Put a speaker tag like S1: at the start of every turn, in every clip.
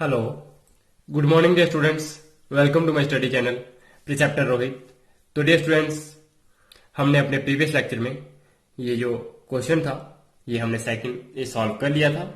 S1: Hello, good morning dear students. Welcome to my study channel preceptor Rohit. तो dear students, हमने अपने previous lecture में ये जो क्वेश्चन था ये हमने सेकंड ये सॉल्व कर लिया था,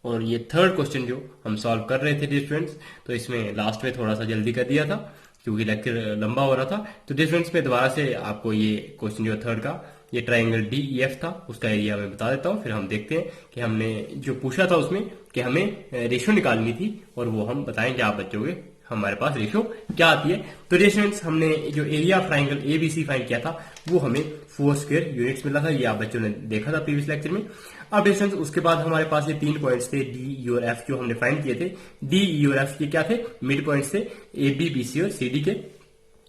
S1: और ये थर्ड क्वेश्चन जो हम सॉल्व कर रहे थे डियर स्टूडेंट्स, तो इसमें लास्ट में थोड़ा सा जल्दी कर दिया था क्योंकि लेक्चर लंबा हो रहा था। तो डियर स्टूडेंट्स, मैं दोबारा से आपको ये क्वेश्चन जो थर्ड का ये ट्राइंगल DEF था उसका एरिया मैं बता देता हूँ, फिर हम देखते हैं कि हमने जो पूछा था उसमें कि हमें रेशियो निकालनी थी, और वो हम बताएंगे आप बच्चों के हमारे पास रेशियो क्या आती है। तो स्टूडेंट्स, हमने जो area of triangle ABC find किया था वो हमें 4 स्क्वायर यूनिट्स मिला था, ये आप बच्चों ने देखा था प्रीवियस लेक्चर में। अब स्टूडेंट्स, उसके बाद हमारे पास ये 3 पॉइंट्स थे D, E और F जो हमने फाइंड किए थे। D, E और F ये क्या थे? मिड पॉइंट्स थे AB, BC और CD के,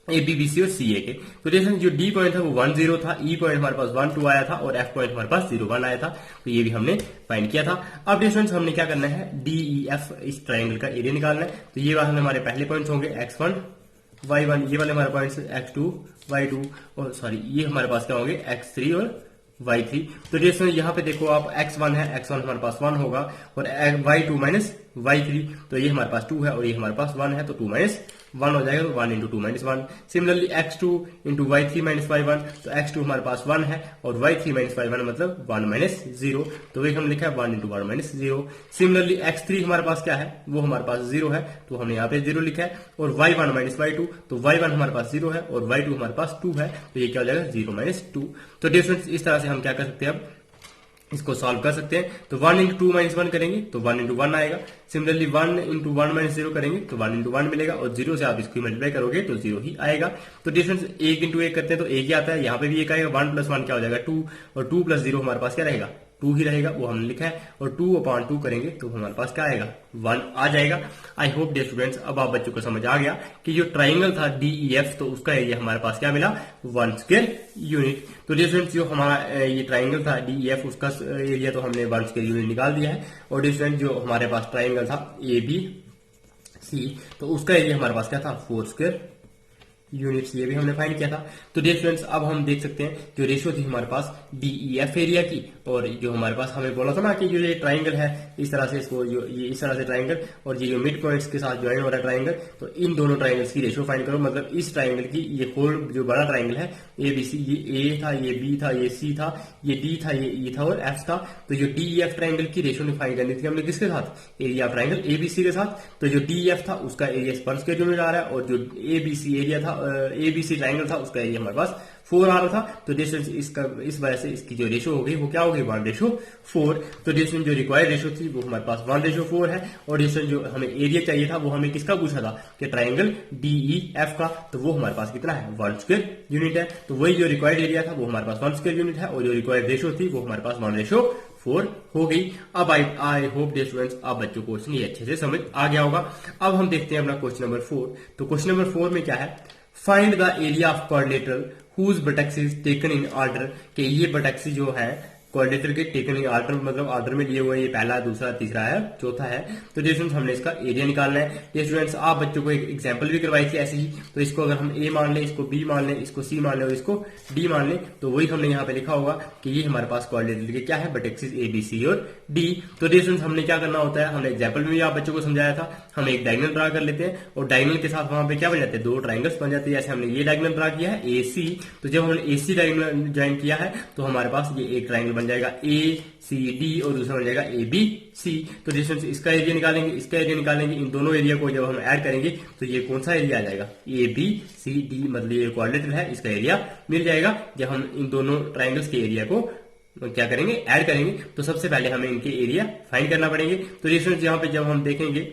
S1: ABBC और CA के। तो जैसे जो D पॉइंट था वो 1 0 था, E पॉइंट हमारे पास 1 2 आया था और F पॉइंट हमारे पास 0 1 आया था। तो ये भी हमने फाइंड किया था। अब स्टूडेंट्स, हमने क्या करना है, DEF इस ट्राइंगल का एरिया निकालना है। तो ये वाले हमारे पहले पॉइंट्स होंगे x1 y1, ये वाले हमारे पॉइंट्स x2 y2, और सॉरी ये हमारे पास क्या होंगे x3 और y3। तो जैसे यहाँ पे देखो आप, x1 है, x1 हमारे पास 1 होगा, और y2 माइनस y3, तो ये हमारे पास 2 है और ये हमारे पास 1 है, तो 2 माइनस 1 हो जाएगा, तो 1 into 2 minus 1। Similarly x2 into y3 minus y1, तो x2 हमारे पास 1 है और y3 माइनस y1 मतलब 1 माइनस 0, तो वही हम लिखा है 1 इंटू 1 माइनस 0। सिमिलरली x3 हमारे पास क्या है, वो हमारे पास 0 है, तो हमने यहाँ पे 0 लिखा है, और y1 माइनस y2, तो y1 हमारे पास 0 है और y2 हमारे पास 2 है, तो ये क्या हो जाएगा 0 माइनस 2। तो डिफरेंस इस तरह से हम क्या कर सकते हैं, अब इसको सॉल्व कर सकते हैं। तो 1 इंटू 2 माइनस 1 करेंगे तो 1 इंटू 1 आएगा। सिमिलरली 1 इंटू 1 माइनस 0 करेंगे तो 1 इंटू 1 मिलेगा, और 0 से आप इसको मल्टीप्लाई करोगे तो 0 ही आएगा। तो डिफरेंस 1 इंटू 1 करते हैं तो 1 ही आता है, यहाँ पे भी 1 आएगा। 1 प्लस 1 क्या हो जाएगा 2, और 2 प्लस 0 हमारे पास क्या रहेगा 2 ही रहेगा, वो हमने लिखा है, और 2/2 करेंगे तो हमारे पास क्या आएगा 1 आ जाएगा। आई होप डियर स्टूडेंट्स, अब आप बच्चों को समझ आ गया कि जो ट्राइंगल था DEF, तो उसका एरिया हमारे पास क्या मिला 1 स्क्वायर यूनिट। तो डियर स्टूडेंट्स, जो हमारा ये ट्राइंगल था DEF उसका एरिया तो हमने 1 स्क्वायर यूनिट निकाल दिया है। और डियर स्टूडेंट, जो हमारे पास ट्राइंगल था ABC, तो उसका एरिया हमारे पास क्या था 4 स्क्वायर यूनिट्स, ये भी हमने फाइंड किया था। तो डियर स्टूडेंट्स, अब हम देख सकते हैं जो रेशियो थी हमारे पास DEF एरिया की, और जो हमारे पास हमें बोला था ना कि जो ये ट्राइंगल है इस तरह से, इसको जो ये इस तरह से ट्राइंगल, और ये जो मिड पॉइंट्स के साथ ज्वाइन हो रहा है ट्राइंगल, तो इन दोनों ट्राइंगल्स की रेशियो फाइंड करो। मतलब इस ट्राइंगल की ये होल जो बड़ा ट्राइंगल है ABC, ये A था, ये B था, ये C था, ये D था, ये E था और F था। तो जो DEF ट्राइंगल की रेशियो फाइंड करनी थी हमने किसके साथ, एरिया ट्राइंगल ABC के साथ। तो जो DEF था उसका एरिया 1 स्क्वायर यूनिट आ रहा है, और जो ABC एरिया था, ABC ट्राइंगल था, उसका एरिया हमारे पास 4 आ रहा था। तो डिस्टेंस इसका, इस वजह से इसकी जो रेशियो हो गई वो क्या हो गई 1:4। तो डिस्टेंस जो रिक्वायर्ड रेशियो थी वो हमारे पास 1:4 है, और डिस्टेंस जो हमें एरिया चाहिए था वो हमें किसका पूछा था कि ट्राइंगल DEF का, तो वो हमारे पास कितना है 1 स्क्वायर यूनिट है। तो वही जो रिक्वायर्ड एरिया था वो हमारे पास 1 स्क्वायर यूनिट है, और जो रिक्वायर्ड रेशियो थी वो हमारे पास 1:4 हो गई। अब आई होप डियर स्टूडेंट्स, आप बच्चों को क्वेश्चन ये अच्छे से समझ आ गया होगा। अब हम देखते हैं अपना क्वेश्चन नंबर 4। तो क्वेश्चन नंबर 4 में क्या है, find the area of quadrilateral whose vertexes taken in order, कि ये वर्टेक्सेस जो है क्वाड्रिलेटरल के टेकन इन ऑर्डर, मतलब ऑर्डर में लिए हुए, ये पहला, दूसरा, तीसरा है, चौथा है। तो डियर स्टूडेंट्स, हमने इसका एरिया निकालना है। डियर स्टूडेंट्स, आप बच्चों को एक एग्जांपल भी करवाई थी ऐसे ही, तो इसको अगर हम A मान लें, इसको B मान लें, इसको C मान लें और इसको D मान लें, तो वही हमने यहाँ पे लिखा होगा कि ये हमारे पास क्वाड्रिलेटरल के क्या है वर्टेक्सेस ABC और D। तो डियर स्टूडेंट्स, हमने क्या करना होता है, हमने एग्जाम्पल में भी आप बच्चों को समझाया था, हम एक डायगोनल ड्रा कर लेते हैं, और डायगोनल के साथ वहां पे क्या बन जाते हैं, 2 ट्राइंगल्स बन जाते हैं। जैसे हमने ये डायगोनल ड्रा किया है AC, तो जब हमने AC डायगोनल ज्वाइन किया है तो हमारे पास ये एक ट्राइंगल बन जाएगा ACD, और दूसरा बन जाएगा ABC। तो डिस्टेंस इसका एरिया निकालेंगे, इसका एरिया निकालेंगे, इन दोनों एरिया को जब हम ऐड करेंगे तो ये कौन सा एरिया आ जाएगा ABCD, मतलब ये क्वाड्रिलेटरल है, इसका एरिया मिल जाएगा जब हम इन दोनों ट्राइंगल्स के एरिया को क्या करेंगे, ऐड करेंगे। तो सबसे पहले हमें इनके एरिया फाइंड करना पड़ेंगे। तो डिस्टेंस यहाँ पे जब हम देखेंगे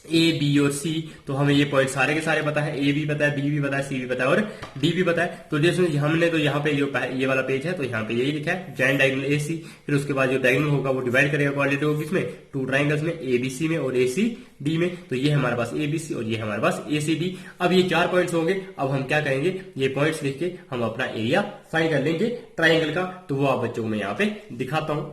S1: A, B और C, तो हमें ये पॉइंट सारे के सारे पता है, A भी पता है, B भी पता है, C भी पता है और D भी पता है। तो जैसे हमने तो यहाँ पे जो ये वाला पेज है तो यहाँ पे यही लिखा है जॉइंट डायगोनल AC, फिर उसके बाद जो डायगोनल होगा वो डिवाइड करेगा क्वाड्रिलेटरल को किसमें, 2 ट्राइंगल्स में, ABC में और ACD में। तो ये हमारे पास ABC और ये हमारे पास ACD। अब ये 4 पॉइंट्स होंगे। अब हम क्या करेंगे, ये पॉइंट्स लिख के हम अपना एरिया फाइंड कर लेंगे ट्राइंगल का। तो वो आप बच्चों को मैं यहाँ पे दिखाता हूँ।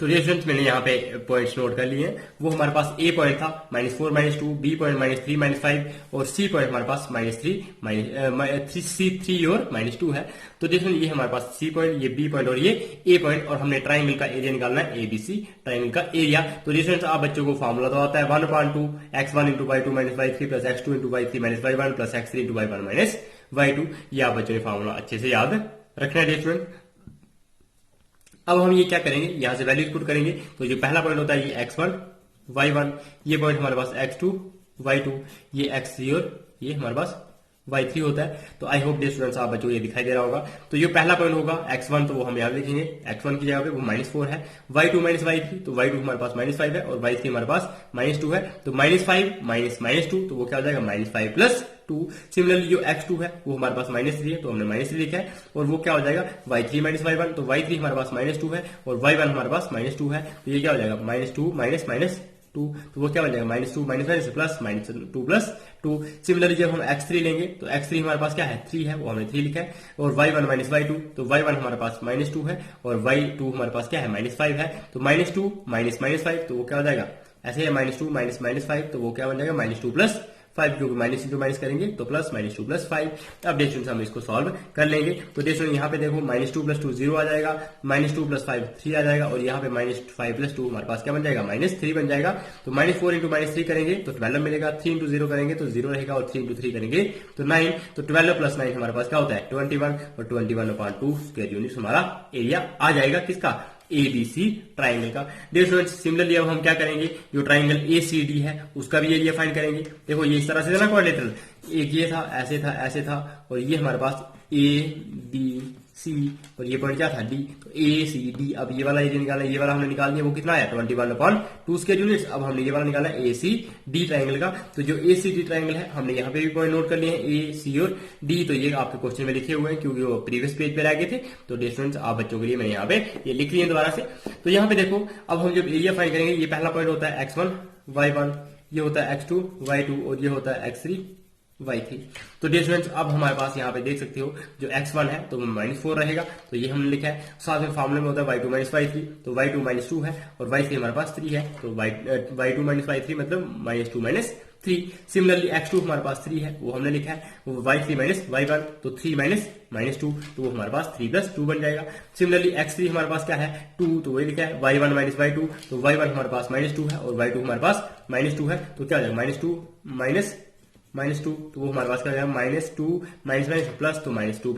S1: तो स्टूडेंट्स मैंने यहाँ पे पॉइंट्स नोट कर लिए हैं। वो हमारे पास ए पॉइंट था -4 -2, बी पॉइंट -3 -5 और सी पॉइंट हमारे पास -3 सी 3 और -2 है। तो देखो ये हमारे पास सी पॉइंट, ये बी पॉइंट और ये ए पॉइंट, और हमने ट्राइंगल का एरिया निकालना है एबीसी ट्राइंगल का एरिया। तो स्टूडेंट्स आप बच्चों को फॉर्मूला तो आता है 1/2 x1 × y2 - y3 + x2 × y3 - y1 + x3 × y1 - y2। ये आप बच्चों ने फॉर्मूला अच्छे से याद रखना है स्टूडेंट। अब हम ये क्या करेंगे, यहां से वैल्यूज पुट करेंगे। तो जो पहला पॉइंट होता है ये x1 y1, ये पॉइंट हमारे पास x2 y2, ये x3 और ये हमारे पास y3 होता है। तो आई होप स्टूडेंट्स आप बच्चों को ये दिखाई दे रहा होगा। तो ये पहला पॉइंट होगा x1, तो वो हम यहाँ लिखेंगे x1 की जगह पे वो -4 है, y2 - y3, तो y2 हमारे पास -5 है और y3 हमारे पास -2 है। तो -5 - -2 तो वो क्या हो जाएगा -5 + 2। सिमिलरली जो x2 है वो हमारे पास -3 है, तो हमने -3 लिखा है, और वो क्या हो जाएगा y3 - y1, तो y3 हमारे पास -2 है और y1 हमारे पास -2 है। तो ये क्या हो जाएगा -2 - -2, तो वो क्या बन जाएगा -2 - -2 + 2। सिमिलरली जब हम x3 लेंगे तो x3 हमारे पास क्या है 3 है, वो हमने 3 लिखा है, और y1 - y2, तो y1 हमारे पास -2 है और y2 हमारे पास क्या है -5 है। तो -2 - -5 तो वो क्या हो जाएगा ऐसे है, -2 - -5 तो वो क्या बन जाएगा -2 + 5, क्योंकि माइनस इंटू माइनस करेंगे तो प्लस -2 + 5। अब स्टूडेंट्स हम इसको सॉल्व कर लेंगे। तो स्टूडेंट्स यहाँ पे देखो -2 + 2 0 आ जाएगा, -2 + 5 3 आ जाएगा, और यहाँ पे -5 + 2 हमारे पास क्या बन जाएगा -3 बन जाएगा। तो -4 × -3 करेंगे तो 12 मिलेगा, 3 × 0 करेंगे तो 0 रहेगा, और 3 × 3 करेंगे तो 9। तो 12 + 9 हमारे पास क्या होता है 21, और 21/2 स्क्वायर यूनिट हमारा एरिया आ जाएगा किसका एबीसी ट्राइंगल का। स्टूडेंट्स सिमिलरली अब हम क्या करेंगे, जो ट्राइंगल एसीडी है उसका भी एरिया फाइंड करेंगे। देखो ये इस तरह से था ना क्वाड्रिलेटरल, एक ये था ऐसे था, और ये हमारे पास ए बी सी, और ये पॉइंट क्या था डी, तो ए सी डी। अब ये वाला एरिया निकालना है, ये वाला हमने निकाल दिया, वो कितना है 21/2 स्क्वायर यूनिट्स। अब हमने ये वाला निकाला ए सी डी ट्राइंगल का। तो जो ए सी डी ट्राइंगल है हमने यहाँ पे भी पॉइंट नोट कर लिए हैं ए सी और डी, तो ये आपके क्वेश्चन में लिखे हुए हैं क्योंकि वो प्रीवियस पेज पे रह गए थे। तो स्टूडेंट्स आप बच्चों के लिए मैंने यहाँ पे ये लिख लिए दोबारा से। तो यहाँ पे देखो अब हम जब एरिया फाइंड करेंगे, ये पहला पॉइंट होता है x1 y1, ये होता है x2 y2, और ये होता है x3 y3। तो डियर स्टूडेंट्स अब हमारे पास यहाँ पे देख सकते हो जो x1 है तो वो -4 रहेगा, तो ये हमने लिखा है। साथ में फॉर्मूले में होता है y2 - y3, तो y2 -2 है और y3 हमारे पास 3 है, तो y2 - y3 मतलब -2 - 3। सिमिलरली x2 हमारे पास 3 है, वो हमने लिखा है, वो y3 - y1, तो 3 - -2, तो वो हमारे पास 3 + 2 बन जाएगा। सिमिलरली x3 हमारे पास क्या है 2, तो वही लिखा है y1 - y2, तो y1 हमारे पास -2 है और y2 हमारे पास -2 है, तो क्या हो जाएगा -2 तो वो हमारे पास क्या हो जाएगा -2 - प्लस, तो -2 +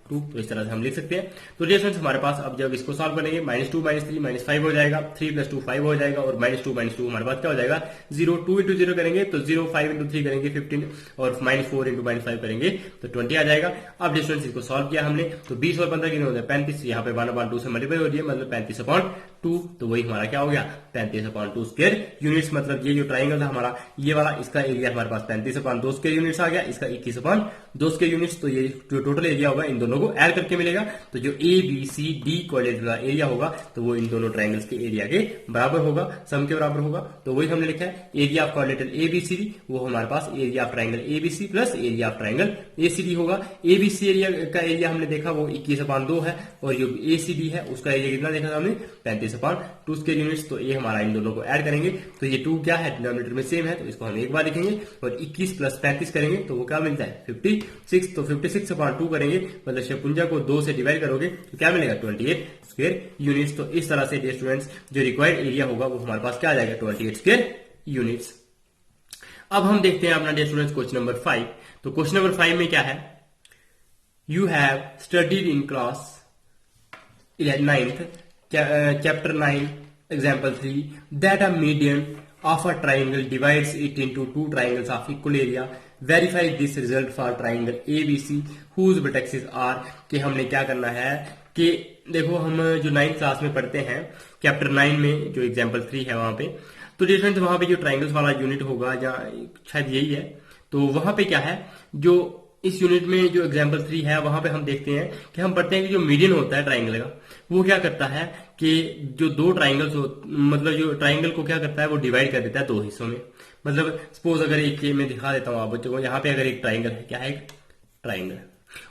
S1: 2, तो इस तरह से हम लिख सकते हैं। तो डियर स्टूडेंट्स हमारे पास अब जब इसको सॉल्व करेंगे -2 - 3 -5 हो जाएगा, 3 + 2 5 हो जाएगा, और -2 - 2 हमारे पास क्या हो जाएगा 0। 2 × 0 करेंगे तो 0, 5 × 3 करेंगे 15, और -4 × -5 करेंगे तो 20 आ जाएगा। अब डियर स्टूडेंट्स इसको सॉल्व किया हमने, तो 20 और 15 कितने होते हैं 35, यहाँ पे 1/2 से मल्टीप्लाई हो रही है, मतलब 35/2, तो वही हमारा क्या हो गया 35/2 स्क्वायर यूनिट्स। मतलब ये जो ट्राइंगल था हमारा ये वाला, इसका एरिया हमारे पास 35/2 स्क्वायर यूनिट्स आ गया, इसका 21/2 स्क्वायर यूनिट्स। तो ये जो टोटल एरिया होगा इन दोनों को ऐड करके मिलेगा। तो जो A B C D quadrant का एरिया होगा तो वो इन दोनों ट्राइंगल्स के एरिया के बराबर होगा, सम के बराबर होगा। तो वही हमने लिखा है area of quadrant A B C D, वो हमारे पास area of triangle A B C plus area of triangle A C D होगा। ए बी सी एरिया का एरिया हमने देखा वो 21/2 है, और जो ए सी डी है उसका एरिया कितना देखा था हमने 35/2 स्क्वायर यूनिट्स। तो ये हमारा इन दोनों को ऐड करेंगे, तो ये 2 क्या है डिनोमिनेटर में सेम है, तो इसको हम एक बार लिखेंगे, और 21 + 35 करेंगे तो वो क्या मिलता है 56। तो 56/2 करेंगे, मतलब शपुंजा को 2 से डिवाइड करोगे तो क्या मिलेगा 28 स्क्वायर यूनिट्स। तो इस तरह से डियर स्टूडेंट्स जो रिक्वायर्ड एरिया होगा वो हमारे पास क्या आ जाएगा 28 स्क्वायर यूनिट्स। अब हम देखते हैं अपना डियर स्टूडेंट्स क्वेश्चन नंबर 5। तो क्वेश्चन नंबर 5 में क्या है, you have studied in class 9th chapter 9 example 3 that a median of a triangle divides it into two triangles of equal area. Verify this result for triangle ABC whose vertices are। कि हमने क्या करना है कि देखो हम जो 9th class में पढ़ते हैं चैप्टर 9 में जो एग्जाम्पल 3 है वहां पे, तो डिफरेंस वहां पे जो ट्राइंगल्स वाला यूनिट होगा या शायद यही है, तो वहां पे क्या है जो इस यूनिट में जो एग्जाम्पल 3 है वहां पे हम देखते हैं कि हम पढ़ते हैं कि जो मीडियन होता है ट्राइंगल का वो क्या करता है कि जो दो ट्राइंगल्स मतलब जो ट्राइंगल को क्या करता है वो डिवाइड कर देता है 2 हिस्सों में। मतलब सपोज अगर एक में दिखा देता हूं आप बच्चों को, यहाँ पे अगर एक ट्राइंगल है, क्या है एक ट्राइंगल,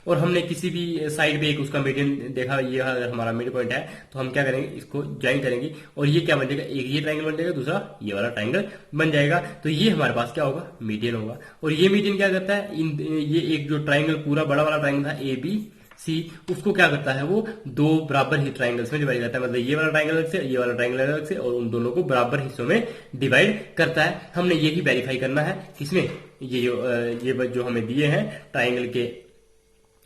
S1: और हमने किसी भी साइड पे एक उसका मीडियन देखा, ये अगर हमारा मिड पॉइंट है तो हम क्या करेंगे, इसको ज्वाइन करेंगे और ये क्या बन जाएगा, एक ये ट्रायंगल बन जाएगा, दूसरा ये वाला ट्रायंगल बन जाएगा। तो ये हमारे पास क्या होगा, मीडियन होगा। और ये मीडियन क्या करता है, ये एक जो ट्रायंगल पूरा बड़ा वाला ट्रायंगल था ए बी सी, उसको क्या करता है, वो दो बराबर ही ट्रायंगल्स में डिवाइड करता है। मतलब ये वाला ट्रायंगल अलग से, ये वाला ट्रायंगल अलग से, और उन दोनों को बराबर हिस्सों में डिवाइड करता है। हमने यही वेरीफाई करना है किसमें, ये जो हमें दिए हैं ट्रायंगल के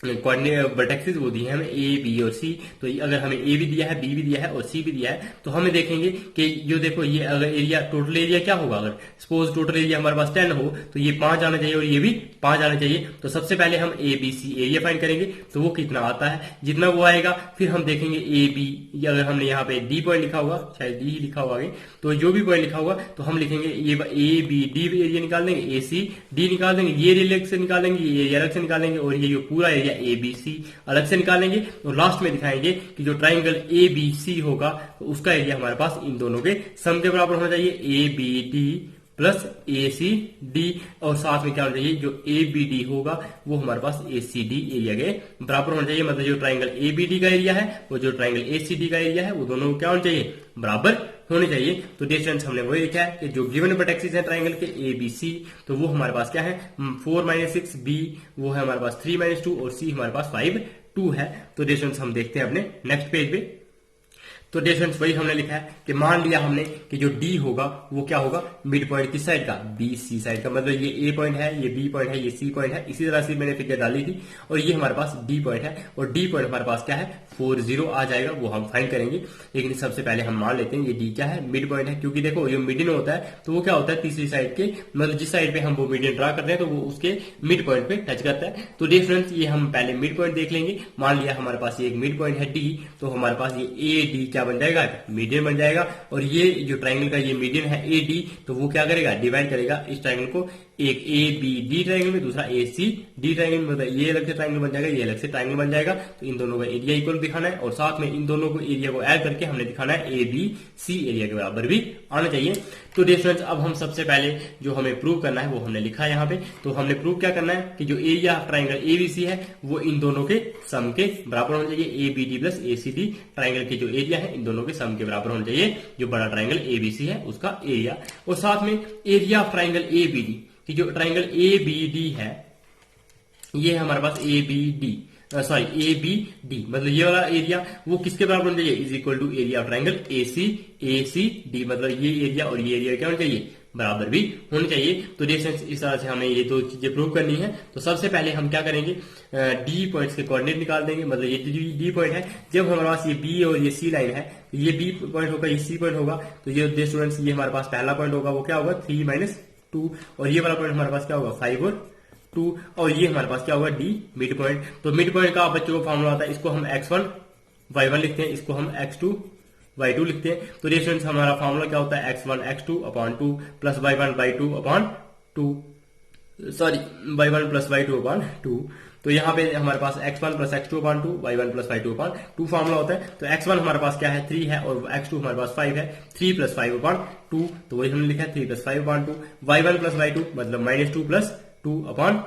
S1: कोऑर्डिनेट वर्टेक्सेस वो दिए हैं हमें ए बी और सी। तो अगर हमें ए भी दिया है, बी भी दिया है और सी भी दिया है, तो हमें देखेंगे कि जो देखो ये अगर एरिया, टोटल एरिया क्या होगा, अगर सपोज टोटल एरिया हमारे पास 10 हो तो ये 5 आना चाहिए और ये भी 5 आना चाहिए। तो सबसे पहले हम A B C area find करेंगे, तो वो कितना आता है, जितना वो आएगा फिर हम देखेंगे ए बी, अगर हमने यहाँ पे डी पॉइंट लिखा होगा, शायद डी ही लिखा होगा आगे, तो जो भी पॉइंट लिखा होगा तो हम लिखेंगे ये ए बी डी एरिया निकाल देंगे, ए सी डी निकाल देंगे, ये एरिया अलग से निकालेंगे, ये एरिया अलग से निकालेंगे, और ये जो पूरा एरिया ए बी सी अलग से निकालेंगे। और लास्ट में दिखाएंगे कि जो ट्राइंगल ए बी सी होगा तो उसका एरिया हमारे पास इन दोनों के सम के बराबर होना चाहिए, A B D plus A C D, और साथ में क्या होना चाहिए, जो ए बी डी होगा वो हमारे पास ए सी डी एरिया के बराबर होना चाहिए। मतलब जो ट्राइंगल ए बी डी का एरिया है वो जो ट्राइंगल ए सी डी का एरिया है वो दोनों क्या होना चाहिए, बराबर होने चाहिए। तो डिस्टेंस हमने वही लिखा है कि जो गिवन वर्टेक्सेस है ट्राइंगल के ए बी सी, तो वो हमारे पास क्या है 4 - 6, बी वो है हमारे पास 3 - 2 और सी हमारे पास 5 2 है। तो डिस्टेंस हम देखते हैं अपने नेक्स्ट पेज पे। तो डिस्टेंस वही हमने लिखा है कि मान लिया हमने कि जो डी होगा वो क्या होगा, मिड पॉइंट किस साइड का, बी सी साइड का। मतलब ये ए पॉइंट है, ये बी पॉइंट है, ये सी पॉइंट है। इसी तरह से मैंने फिगर डाली थी और ये हमारे पास डी पॉइंट है, और डी पॉइंट हमारे पास क्या है 4 0 आ जाएगा, वो हम फाइंड करेंगे। लेकिन सबसे पहले हम मान लेते हैं ये डी क्या है, मिड पॉइंट है, क्योंकि देखो ये मीडियन होता है तो वो क्या होता है तीसरी साइड के, मतलब जिस साइड पे हम वो मीडियन ड्रा करते हैं तो वो उसके मिड पॉइंट पे टच करता है। तो डिफरेंस ये हम पहले मिड पॉइंट देख लेंगे। मान लिया हमारे पास ये एक मिड पॉइंट है डी, तो हमारे पास ये ए डी क्या बन जाएगा, मीडियन बन जाएगा। और ये जो ट्राइंगल का ये मीडियन है ए डी, तो वो क्या करेगा, डिवाइड करेगा इस ट्राइंगल को एक ए बी डी ट्राइंगल में, दूसरा ए सी डी ट्राइंगल में। मतलब ये अलग से ट्राइंगल बन जाएगा, ये अलग से ट्राइंगल बन जाएगा। तो इन दोनों का एरिया इक्वल दिखाना है और साथ में इन दोनों को एरिया को ऐड करके हमने दिखाना है ए बी सी एरिया के बराबर भी आना चाहिए। तो डिफरेंस अब हम सबसे पहले जो हमें प्रूव करना है वो हमने लिखा है यहाँ पे। तो हमने प्रूव क्या करना है कि जो area triangle A B C है वो इन दोनों के सम के बराबर होना चाहिए। A B D plus A C D triangle के जो एरिया है इन दोनों के सम के बराबर होना चाहिए, जो बड़ा ट्राइंगल ए बी सी है उसका एरिया। और साथ में area of triangle A B D, कि जो ट्राइंगल ए बी डी है ये हमारे पास A B D A B D, मतलब ये वाला एरिया वो किसके बराबर होना चाहिए, is equal to area of triangle A C D. मतलब ये एरिया और ये एरिया क्या होना चाहिए, बराबर भी होने चाहिए। तो डिस्टेंस इस तरह से हमें ये दो चीजें प्रूव करनी है। तो सबसे पहले हम क्या करेंगे, डी पॉइंट्स के कोऑर्डिनेट निकाल देंगे। मतलब ये डी पॉइंट है, जब हमारे पास ये बी और ये सी लाइन है, ये बी पॉइंट होगा, ये सी पॉइंट होगा। तो ये स्टूडेंट्स ये हमारे पास पहला पॉइंट होगा, वो क्या होगा 3 - 2, और ये वाला पॉइंट हमारे पास क्या होगा 5 और 2, और ये हमारे पास क्या होगा डी मिड पॉइंट। तो मिड पॉइंट का बच्चों को फॉर्मूला आता है, इसको हम x1 y1 लिखते हैं, इसको हम x2 y2 लिखते हैं। तो डिफरेंस हमारा फॉर्मूला क्या होता है x1 x2 upon 2 plus y1 y2 upon 2, sorry y1 plus y2 upon 2। तो यहाँ पे हमारे पास x1 plus x2 upon 2, y1 plus y2 upon 2 formula होता है। तो x1 हमारे पास क्या है 3 है और x2 हमारे पास 5 है, 3 प्लस 5 अपॉन 2, तो वही हमने लिखा है 3 plus 5 upon 2। y1 plus y2 मतलब -2 प्लस 2 अपॉन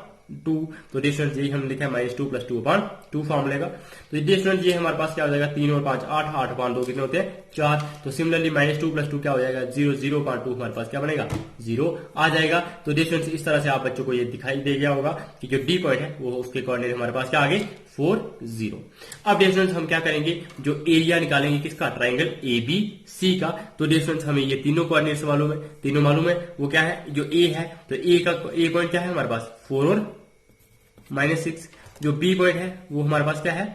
S1: 2। तो डिस्टेंस यही हमने लिखा है -2 प्लस 2 अपॉन 2 फॉर्मूले का। तो डिस्टेंस ये हमारे पास क्या हो जाएगा 3 और 5 8, 8 अपॉन 2 कितने होते हैं 4। तो सिमिलरली -2 प्लस 2 क्या हो जाएगा 0, 0 अपॉन 2 हमारे पास क्या बनेगा 0 आ जाएगा। तो डिस्टेंस इस तरह से आप बच्चों को ये दिखाई दे गया होगा कि जो डी पॉइंट है वो उसके कोऑर्डिनेट हमारे पास क्या आ गए 4 0। अब डिस्टेंस हम क्या करेंगे, जो एरिया निकालेंगे किसका, ट्राइंगल ए बी सी का। तो डिस्टेंस हमें ये तीनों कोऑर्डिनेट्स मालूम है, तीनों मालूम है। वो क्या है, जो ए है तो ए का ए पॉइंट क्या है हमारे पास 4 और -6। जो बी पॉइंट है वो हमारे पास क्या है,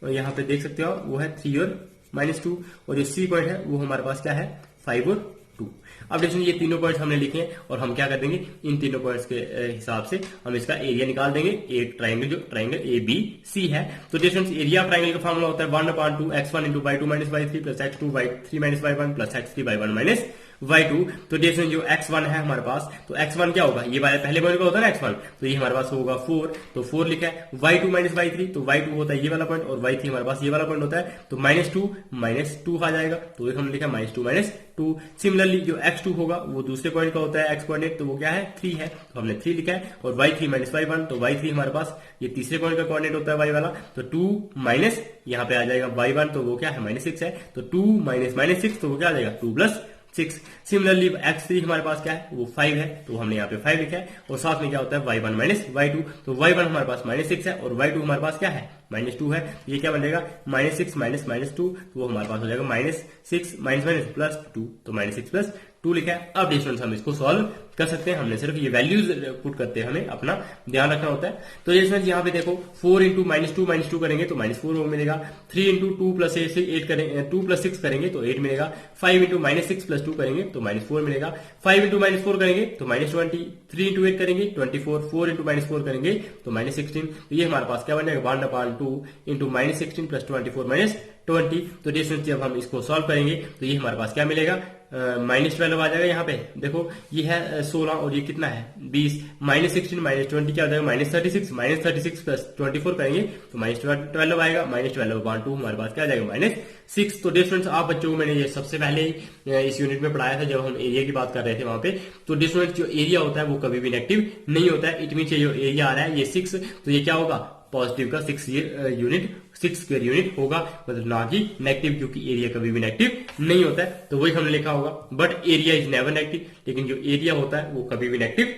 S1: यहाँ पे देख सकते हो वो है 3 और -2, और जो सी पॉइंट है वो हमारे पास क्या है 5 और 2। अब देखिए ये तीनों पॉइंट्स हमने लिखे हैं और हम क्या कर देंगे, इन तीनों पॉइंट्स के हिसाब से हम इसका एरिया निकाल देंगे। एक ट्राइंगल जो ट्राइंगल ए बी सी है, तो डिस्टेंस एरिया ऑफ ट्राइंगल का फॉर्मूला होता है 1/2 x1 × y2 - y3 plus x2 y3 - y1 plus x3 y1 - y2। तो डियर स्टूडेंट जो x1 है हमारे पास, तो x1 क्या होगा, ये वाले पहले पॉइंट का होता है ना x1, तो ये हमारे पास होगा 4, तो 4 लिखा है। y2 माइनस y3, तो y2 होता है ये वाला पॉइंट और y3 हमारे पास ये वाला पॉइंट होता है, तो -2 आ जाएगा, तो ये हमने लिखा -2। सिमिलरली जो x2 होगा वो दूसरे पॉइंट का होता है x कोऑर्डिनेट, तो वो क्या है 3 है, तो हमने 3 लिखा है। और y3 माइनस y1, तो y3 हमारे पास ये तीसरे पॉइंट का कोऑर्डिनेट होता है y वाला, तो 2 माइनस यहाँ पे आ जाएगा y1, तो वो क्या है -6 है, तो 2 माइनस -6, तो वो क्या आ जाएगा 2 + 6। सिमिलरली x3 हमारे पास क्या है, वो 5 है, तो हमने यहाँ पे 5 लिखा है। और साथ में क्या होता है y1 माइनस y2, तो y1 हमारे पास -6 है और y2 हमारे पास क्या है -2 है। ये क्या बनेगा -6 माइनस -2, तो वो हमारे पास हो जाएगा -6 माइनस +2, तो -6 + 2 लिखा है। अब स्टूडेंट्स हम इसको सॉल्व कर सकते हैं, हमने सिर्फ ये वैल्यूज पुट करते हैं, हमें अपना ध्यान रखना होता है। तो स्टूडेंट्स यहाँ पे देखो 4 इंटू -2 करेंगे तो -4 मिलेगा, 3 इंटू 2 + 8 करेंगे, 2 + 6 करेंगे तो 8 मिलेगा, 5 इंटू -6 + 2 करेंगे तो -4 मिलेगा, 5 इंटू -4 करेंगे तो -20, 3 इंटू 8 करेंगे 24, 4 इंटू -4 करेंगे तो -16। तो ये हमारे पास क्या बनेगा 1/2 इंटू -16 + 24 -20। तो डिस्टेंस जब हम इसको सॉल्व करेंगे तो ये हमारे पास क्या मिलेगा, -12 आ जाएगा। यहाँ पे देखो ये है 16 और ये कितना है 20, -16 -20 क्या हो जाएगा -36, -36 + 24 करेंगे तो -12 आएगा, -12/2 हमारे पास क्या आ जाएगा -6। तो डिस्टेंस आप बच्चों को मैंने ये सबसे पहले ही इस यूनिट में पढ़ाया था जब हम एरिया की बात कर रहे थे वहां पे। तो डिस्टेंस जो एरिया होता है वो कभी भी नेगेटिव नहीं होता है। इट मीन जो एरिया आ रहा है ये 6, तो ये क्या होगा पॉजिटिव का 6 स्क्वायर यूनिट होगा, मतलब ना कि नेगेटिव, क्योंकि एरिया कभी भी नेगेटिव नहीं होता है। तो वही हमने लिखा होगा, but area is never negative, लेकिन जो एरिया होता है वो कभी भी नेगेटिव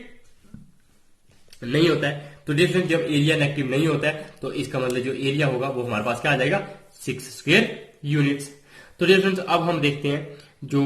S1: नहीं होता है। तो डिफरेंस जब एरिया नेगेटिव नहीं होता है तो इसका मतलब जो एरिया होगा वो हमारे पास क्या आ जाएगा 6 स्क्वायर यूनिट्स। तो डिफरेंस अब हम देखते हैं जो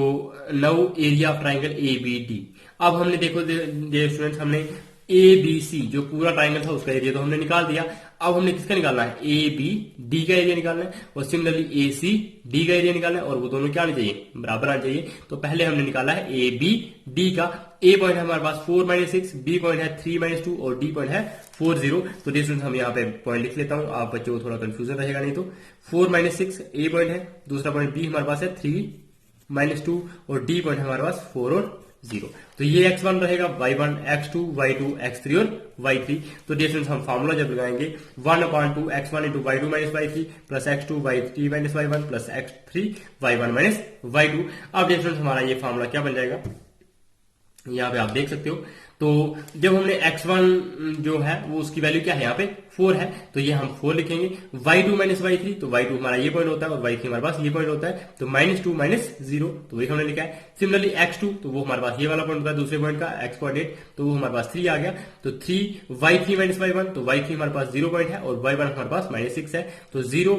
S1: नव एरिया ऑफ ट्राइंगल ABD। अब हमने देखो स्टूडेंट्स हमने ABC जो पूरा ट्राइंगल था उसका एरिया तो हमने निकाल दिया। अब हमने किसका निकालना है ABD का एरिया निकालना है, और सिमिलरली ACD का एरिया निकालना है, और वो दोनों क्या आने चाहिए बराबर आने चाहिए। तो पहले हमने निकाला है ABD का। A पॉइंट है हमारे पास 4 - 6, B पॉइंट है 3 - 2 और D पॉइंट है 4 0। तो डिस्टेंस हम यहाँ पे पॉइंट लिख लेता हूँ, आप बच्चों को थोड़ा कंफ्यूजन रहेगा नहीं तो। 4 - 6 A पॉइंट है, दूसरा पॉइंट B हमारे पास है 3 - 2 और D पॉइंट हमारे पास 4 और 0। तो ये x1 रहेगा, y1 x2 y2 x3 और y3। तो डिस्टेंस हम फार्मूला जब लगाएंगे 1/2 x1 into y2 - y3 plus x2 y3 - y1 plus x3 y1 - y2। अब डिस्टेंस हमारा ये फार्मूला क्या बन जाएगा, यहाँ पे आप देख सकते हो। तो जब हमने x1 जो है वो उसकी वैल्यू क्या है यहाँ पे 4 है, तो ये हम 4 लिखेंगे। y2 - y3, तो y2 हमारा ये पॉइंट होता है और y3 हमारे पास ये पॉइंट होता है, तो -2 - 0, तो वही हमने लिखा है। सिमिलरली x2, तो वो हमारे पास ये वाला पॉइंट होता है दूसरे पॉइंट का x कोऑर्डिनेट, तो वो हमारे पास 3 आ गया, तो 3 y3 - y1, तो y3 हमारे पास 0 पॉइंट है और y1 हमारे पास -6 है, तो 0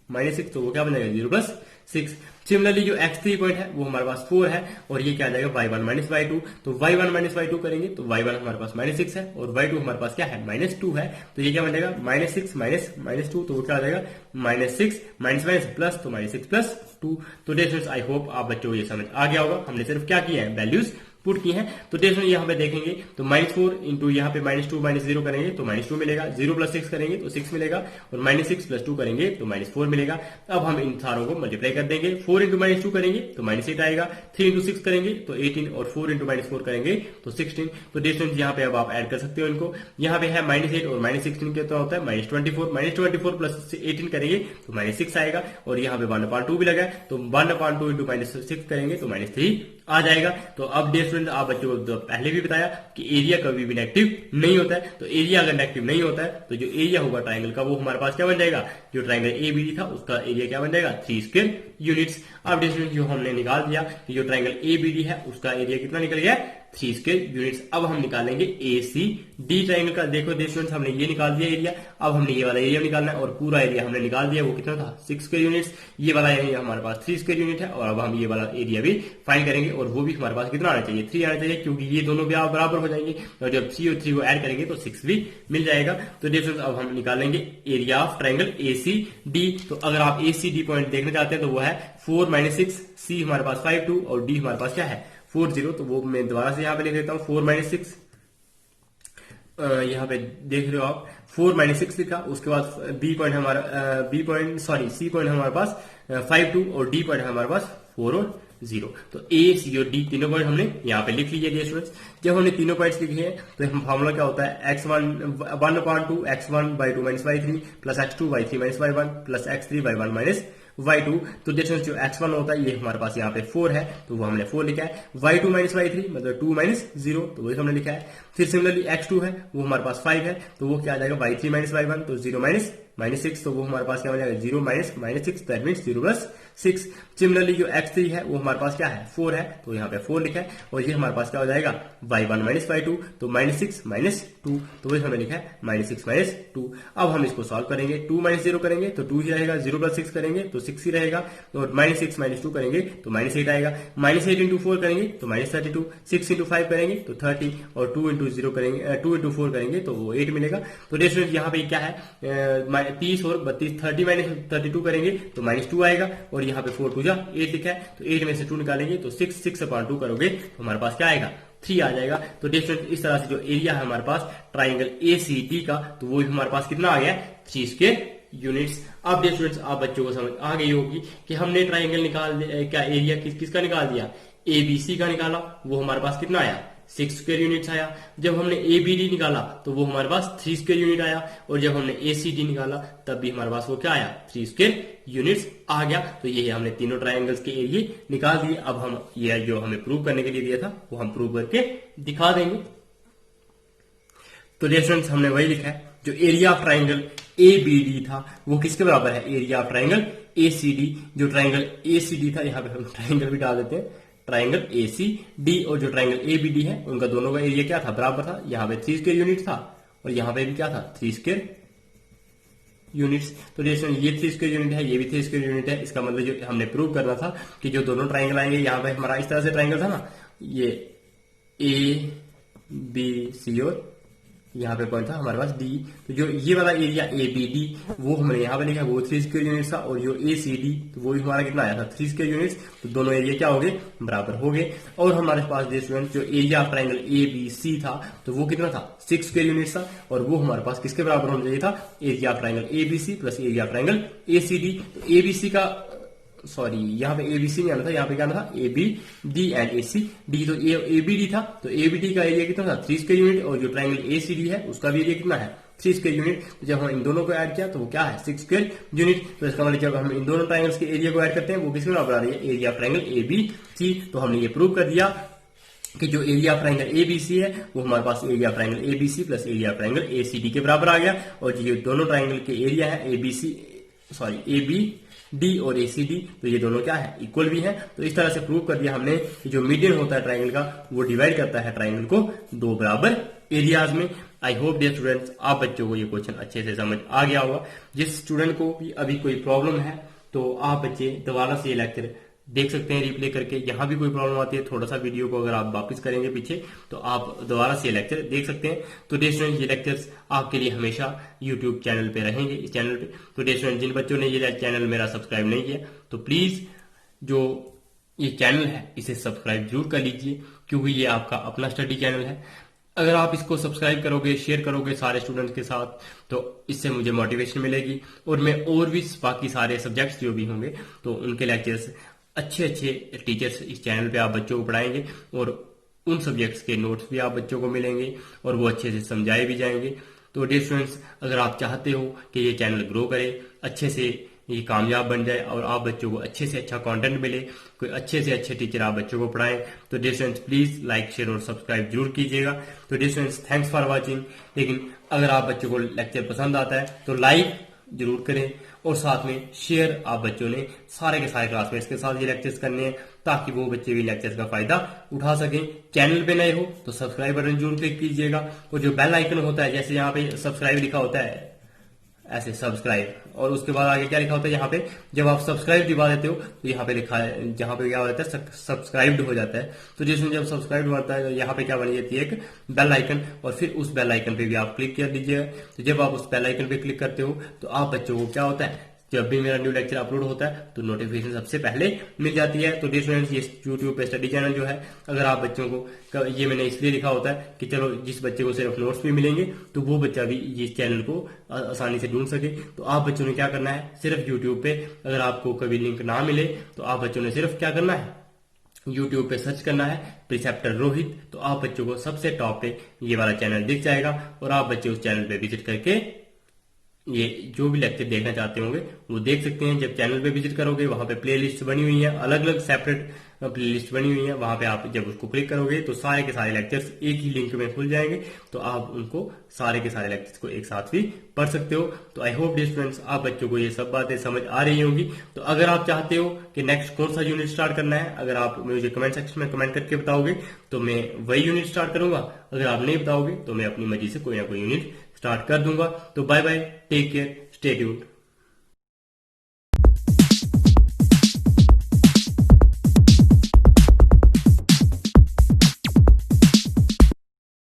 S1: -6, तो वो क्या बन जाएगा 0 + 6। सिमिलरली जो x3 पॉइंट है वो हमारे पास 4 है और ये क्या आ जाएगा y1 - y2, तो y1 - y2 करेंगे तो y1 हमारे पास -6 है और y2 हमारे पास क्या है -2 है, तो ये क्या बन जाएगा -6 - -2, तो वो क्या आ जाएगा -6 माइनस प्लस, तो -6 + 2। तो डिस्टेंस आई होप आप बच्चों को ये समझ आ गया होगा। हमने सिर्फ क्या किया है वैल्यूज पुट की हैं। तो डिस्टेंस यहाँ पे देखेंगे तो -4 इंटू यहाँ पे -2 - 0 करेंगे तो -2 मिलेगा, 0 + 6 करेंगे तो 6 मिलेगा और -6 + 2 करेंगे तो -4 मिलेगा। अब हम इन सारों को मल्टीप्लाई कर देंगे, 4 इंटू -2 करेंगे तो -8 आएगा, 3 इंटू 6 करेंगे तो 18 और 4 इंटू -4 करेंगे तो 16। तो डिस्टेंस यहाँ पे अब आप ऐड कर सकते हो इनको। यहाँ पे है -8 और -16 कितना होता है -24 प्लस 18 करेंगे तो -6 आएगा और यहाँ पे 1/2 भी लगा है, तो 1/2 इंटू -6 करेंगे तो -3 आ जाएगा। तो अब डियर स्टूडेंट आप बच्चों को तो पहले भी बताया कि एरिया कभी भी नेगेटिव नहीं होता है, तो एरिया अगर नेगेटिव नहीं होता है तो जो एरिया होगा ट्राइंगल का वो हमारे पास क्या बन जाएगा, जो ट्राइंगल ABD था उसका एरिया क्या बन जाएगा 3 स्क्वायर यूनिट्स। अब डियर स्टूडेंट जो हमने निकाल दिया कि जो ट्राइंगल ABD है उसका एरिया कितना निकल गया 3 स्क्वायर यूनिट्स। अब हम निकालेंगे ACD ट्राइंगल का। देखो स्टूडेंट्स हमने ये निकाल दिया एरिया, अब हमने ये वाला एरिया निकालना है और पूरा एरिया हमने निकाल दिया, वो कितना था 6 स्क्वायर यूनिट्स। ये वाला एरिया हमारे पास 3 स्क्वायर यूनिट है और अब हम ये वाला एरिया भी फाइंड करेंगे और वो भी हमारे पास कितना आना चाहिए 3 आना चाहिए, क्योंकि ये दोनों भी बराबर हो जाएंगे और जब 3 और 3 को ऐड करेंगे तो 6 भी मिल जाएगा। तो डिफरेंस अब हम निकालेंगे एरिया ऑफ ट्राइंगल ACD। तो अगर आप ACD पॉइंट देखना चाहते हैं तो वो है 4 - 6, C हमारे पास 5 2 और D हमारे पास क्या है 4 0। तो वो मैं दोबारा से यहाँ पे लिख देता हूँ 4 - 6, यहाँ पे देख रहे हो आप 4 - 6 लिखा, उसके बाद C पॉइंट हमारे पास 5 2 और D पॉइंट हमारे पास 4 और 0। तो ए, सी और डी तीनों पॉइंट हमने यहाँ पे लिख लीजिए डियर स्टूडेंट्स। जब हमने तीनों पॉइंट्स लिखे हैं तो हम फॉर्मूला क्या होता है, x1 x1/2 - y3 plus x2/3 - y1 plus x3/1 minus y2। तो जैसे जो x1 होता है ये हमारे पास यहाँ पे 4 है तो वो हमने 4 लिखा है, y2 - y3 मतलब 2 - 0 तो वही हमने लिखा है। फिर सिमिलरली x2 है वो हमारे पास 5 है तो वो क्या आ जाएगा y3 - y1 तो 0 - 6 तो वो हमारे पास क्या हो जाएगा 0 - 6 दैट मीन्स 0 + 6। सिमिलरली जो x3 है वो हमारे पास क्या है 4 है तो यहाँ पे 4 लिखा है और ये हमारे पास क्या हो जाएगा y1 - y2 तो -6 - 2 तो वही हमने लिखा है -6 - 2। अब हम इसको सॉल्व करेंगे, 2 - 0 करेंगे तो 2 ही रहेगा, 0 + 6 करेंगे तो 6 ही रहेगा और -6 - 2 करेंगे तो -8 आएगा, -8 × 4 करेंगे तो -32, 6 × 5 करेंगे तो 30 और 2 × 0 करेंगे 2 × 4 करेंगे तो वो 8 मिलेगा। तो रेस्टोरेंट यहाँ पे क्या है 30 और 32 30 - 32 करेंगे तो -2 आएगा और यहाँ पे 4 × 2 = 8 लिखा है तो 8 में से 2 निकालेंगे तो 6/2 करोगे तो हमारे पास क्या आएगा 3 आ जाएगा। तो डिस्टेंस इस तरह से जो एरिया है हमारे पास ट्राइंगल ACD का तो वो हमारे पास कितना आ गया 3 स्क्वायर यूनिट्स। अब डियर स्टूडेंट्स आप बच्चों को समझ आ गई होगी कि हमने ट्राइंगल निकाल क्या एरिया किसका निकाल दिया, ABC का निकाला, वो हमारे पास कितना आया 6 स्क्वायर यूनिट्स आया। जब हमने ABD निकाला तो वो हमारे पास 3 स्क्वायर यूनिट आया और जब हमने ACD निकाला तब भी हमारे पास वो क्या आया 3 स्क्वायर यूनिट्स आ गया। तो ये हमने तीनों ट्राइंगल्स के एरिया निकाल दिए। अब हम ये जो हमें प्रूव करने के लिए दिया था वो हम प्रूव करके दिखा देंगे। तो स्टूडेंट्स हमने वही लिखा है जो एरिया ऑफ ट्राइंगल ABD था वो किसके बराबर है एरिया ऑफ ट्राइंगल ACD। जो ट्राइंगल ACD था यहाँ पे हम ट्राइंगल भी डाल देते हैं, ट्राइंगल ACD और जो ट्राइंगल ABD है उनका दोनों का एरिया क्या था बराबर था, यहाँ पे 3 स्क्वायर यूनिट था और यहाँ पे भी क्या था 3 स्क्वायर यूनिट्स। तो ये 3 स्क्वायर यूनिट है ये भी 3 स्क्वायर यूनिट है। इसका मतलब जो हमने प्रूव करना था कि जो दोनों ट्राइंगल आएंगे यहाँ पे हमारा इस तरह से ट्राइंगल था ना, ये ABC और यहाँ पे पॉइंट था हमारे पास D। तो जो ये वाला एरिया ABD वो हमने यहाँ पे लिखा वो 3 स्क्वायर यूनिट्स था और जो ACD तो वो भी हमारा कितना आया था 3 स्क्वायर यूनिट्स। तो दोनों एरिया क्या हो गए बराबर हो गए। और हमारे पास स्टूडेंट जो एरिया ऑफ ट्राइंगल ABC था तो वो कितना था 6 स्क्वायर यूनिट्स था और वो हमारे पास किसके बराबर होना चाहिए था area of triangle ABC plus area of triangle ACD। तो ABC का सॉरी यहाँ पे ABC नहीं आना था, यहाँ पे क्या आना था ABD एंड ACD। तो ABD था तो ABD का एरिया कितना था 3 स्क्वायर यूनिट और जो ट्राइंगल ACD है उसका भी एरिया कितना है 3 स्क्वायर यूनिट। तो जब हम इन दोनों को ऐड किया तो वो क्या है 6 स्क्वायर यूनिट। तो इसका मतलब जब हम इन दोनों ट्राइंगल्स के एरिया को ऐड करते हैं वो किसके बराबर आ रही है एरिया ऑफ ट्राइंगल ABC। तो हमने ये प्रूव कर दिया कि जो एरिया ऑफ ट्राइंगल ABC है वो हमारे पास area of triangle ABC plus area of triangle ACD के बराबर आ गया। और जो दोनों ट्राइंगल के एरिया है ABD और ACD तो ये दोनों क्या है इक्वल भी है। तो इस तरह से प्रूव कर दिया हमने कि जो मीडियन होता है ट्राइंगल का वो डिवाइड करता है ट्राइंगल को 2 बराबर एरियाज में। आई होप डियर स्टूडेंट्स आप बच्चों को ये क्वेश्चन अच्छे से समझ आ गया होगा। जिस स्टूडेंट को भी अभी कोई प्रॉब्लम है तो आप बच्चे दोबारा से ये लेक्चर देख सकते हैं रिप्ले करके। यहाँ भी कोई प्रॉब्लम आती है थोड़ा सा वीडियो को अगर आप वापस करेंगे पीछे तो आप दोबारा से ये लेक्चर देख सकते हैं। तो डियर स्टूडेंट ये लेक्चर्स आपके लिए हमेशा यूट्यूब चैनल पे रहेंगे, इस चैनल पे। तो डियर स्टूडेंट जिन बच्चों ने ये चैनल मेरा सब्सक्राइब नहीं किया तो प्लीज जो ये चैनल है इसे सब्सक्राइब जरूर कर लीजिए क्योंकि ये आपका अपना स्टडी चैनल है। अगर आप इसको सब्सक्राइब करोगे शेयर करोगे सारे स्टूडेंट्स के साथ तो इससे मुझे मोटिवेशन मिलेगी और मैं और भी बाकी सारे सब्जेक्ट्स जो भी होंगे तो उनके लेक्चर्स अच्छे टीचर्स इस चैनल पे आप बच्चों को पढ़ाएंगे और उन सब्जेक्ट्स के नोट्स भी आप बच्चों को मिलेंगे और वो अच्छे से समझाए भी जाएंगे। तो डियर स्टूडेंट्स अगर आप चाहते हो कि ये चैनल ग्रो करे अच्छे से ये कामयाब बन जाए और आप बच्चों को अच्छे से अच्छा कंटेंट मिले, कोई अच्छे से अच्छे टीचर आप बच्चों को पढ़ाएं तो dear students please like share और सब्सक्राइब जरूर कीजिएगा। तो dear students thanks for watching. लेकिन अगर आप बच्चों को लेक्चर पसंद आता है तो लाइक जरूर करें और साथ में शेयर आप बच्चों ने सारे के सारे क्लासमेट्स के साथ ये लेक्चर्स करने हैं ताकि वो बच्चे भी लेक्चर्स का फायदा उठा सकें। चैनल पे नए हो तो सब्सक्राइब बटन जरूर क्लिक कीजिएगा और जो बेल आइकन होता है जैसे यहाँ पे सब्सक्राइब लिखा होता है ऐसे सब्सक्राइब और उसके बाद आगे क्या लिखा होता है यहाँ पे जब आप सब्सक्राइब दिखा देते हो तो यहाँ पे लिखा है जहाँ पे क्या हो जाता है सब्सक्राइब्ड हो जाता है। तो जिसमें जब सब्सक्राइब होता है तो यहाँ पे क्या बनी जाती है एक बेल आइकन और फिर उस बेल आइकन पे भी आप क्लिक कर दीजिएगा। तो जब आप उस बेल आइकन पे क्लिक करते हो तो आप बच्चों को क्या होता है जब भी मेरा न्यू लेक्चर अपलोड होता है तो नोटिफिकेशन सबसे पहले मिल जाती है। तो डियर स्टूडेंट्स, ये यूट्यूब पे स्टडी चैनल जो है, अगर आप बच्चों को, ये मैंने इसलिए लिखा होता है कि चलो जिस बच्चे को सिर्फ नोट्स भी मिलेंगे तो वो बच्चा भी इस चैनल को आसानी से ढूंढ सके। तो आप बच्चों ने क्या करना है, सिर्फ यूट्यूब पे अगर आपको कभी लिंक ना मिले तो आप बच्चों ने सिर्फ क्या करना है, यूट्यूब पे सर्च करना है प्रिसेप्टर रोहित। तो आप बच्चों को सबसे टॉप पे ये वाला चैनल दिख जाएगा और आप बच्चे उस चैनल पे विजिट करके ये जो भी लेक्चर देखना चाहते होंगे वो देख सकते हैं। जब चैनल पे विजिट करोगे वहां पे प्लेलिस्ट बनी हुई है, अलग अलग सेपरेट प्लेलिस्ट बनी हुई है। वहां पे आप जब उसको क्लिक करोगे तो सारे के सारे लेक्चर्स एक ही लिंक में खुल जाएंगे। तो आप उनको सारे के सारे लेक्चर्स को एक साथ भी पढ़ सकते हो। तो आई होप डियर स्टूडेंट्स, आप बच्चों को ये सब बातें समझ आ रही होंगी। तो अगर आप चाहते हो कि नेक्स्ट कौन सा यूनिट स्टार्ट करना है, अगर आप मुझे कमेंट सेक्शन में कमेंट करके बताओगे तो मैं वही यूनिट स्टार्ट करूंगा। अगर आप नहीं बताओगे तो मैं अपनी मर्जी से कोई ना कोई यूनिट स्टार्ट कर दूंगा। तो bye bye, take care, stay tuned.